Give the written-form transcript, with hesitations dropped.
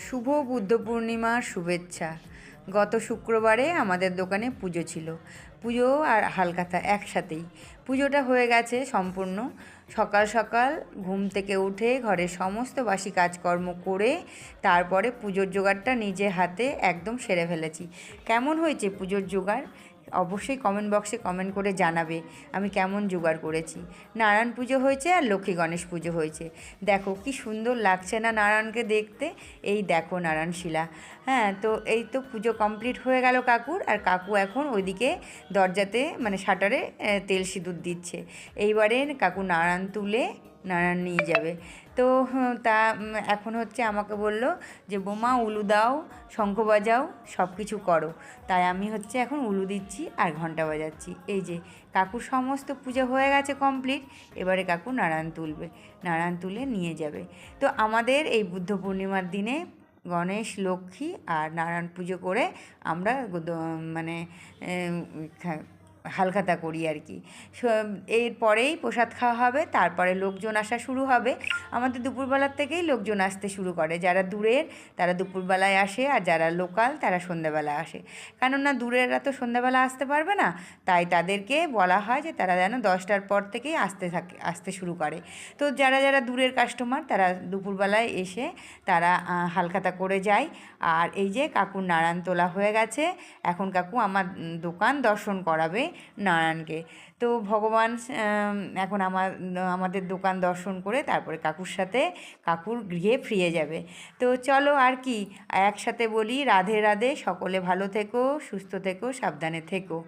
শুভ বুদ্ধ পূর্ণিমার শুভেচ্ছা। গত শুক্রবারে আমাদের দোকানে পুজো ছিল। পুজো আর হালখাতা একসাথেই। পুজোটা হয়ে গেছে সম্পূর্ণ। সকাল সকাল ঘুম থেকে উঠে ঘরের সমস্ত বাসি কাজকর্ম করে তারপরে পুজোর জোগাড়টা নিজে হাতে একদম সেরে ফেলেছি। কেমন হয়েছে পুজোর জোগাড়? অবশ্যই কমেন্ট বক্সে কমেন্ট করে জানাবে আমি কেমন জোগাড় করেছি। নারায়ণ পুজো হয়েছে আর লক্ষ্মী গণেশ পুজো হয়েছে। দেখো কি সুন্দর লাগছে না নারায়ণকে দেখতে। এই দেখো নারায়ণ শিলা। হ্যাঁ, তো এই তো পুজো কমপ্লিট হয়ে গেল কাকুর। আর কাকু এখন ওইদিকে দরজাতে মানে শাটারে তেল সিঁদুর দিচ্ছে। এইবারে কাকু নারায়ণ তুলে নারায়ণ নিয়ে যাবে। তো এখন হচ্ছে আমাকে বলল যে বোমা উলু দাও, শঙ্খ বাজাও, সব কিছু করো। তাই আমি হচ্ছে এখন উলু দিচ্ছি আর ঘন্টা বাজাচ্ছি। এই যে কাকুর সমস্ত পুজো হয়ে গেছে কমপ্লিট। এবারে কাকু নারায়ণ তুলবে, নারায়ণ তুলে নিয়ে যাবে। তো আমাদের এই বুদ্ধ পূর্ণিমার দিনে গণেশ, লক্ষ্মী আর নারায়ণ পুজো করে আমরা মানে হালখাতা করি আর কি। এরপরেই প্রসাদ খাওয়া হবে, তারপরে লোকজন আসা শুরু হবে। আমাদের দুপুরবেলার থেকেই লোকজন আসতে শুরু করে। যারা দূরের তারা দুপুরবেলায় আসে, আর যারা লোকাল তারা সন্ধ্যাবেলা আসে। কেননা দূরেররা তো সন্ধ্যাবেলা আসতে পারবে না, তাই তাদেরকে বলা হয় যে তারা যেন 10টার পর থেকেই আসতে শুরু করে। তো যারা যারা দূরের কাস্টমার তারা দুপুরবেলায় এসে তারা হালখাতা করে যায়। আর এই যে কাকুর নারায়ণ তোলা হয়ে গেছে। এখন কাকু আমার দোকান দর্শন করাবে নারায়ণকে। তো ভগবান এখন আমাদের দোকান দর্শন করে তারপরে কাকুর সাথে কাকুর গৃহে ফিরে যাবে। তো চলো আর কি একসাথে বলি রাধে রাধে। সকলে ভালো থেকো, সুস্থ থেকো, সাবধানে থেকো।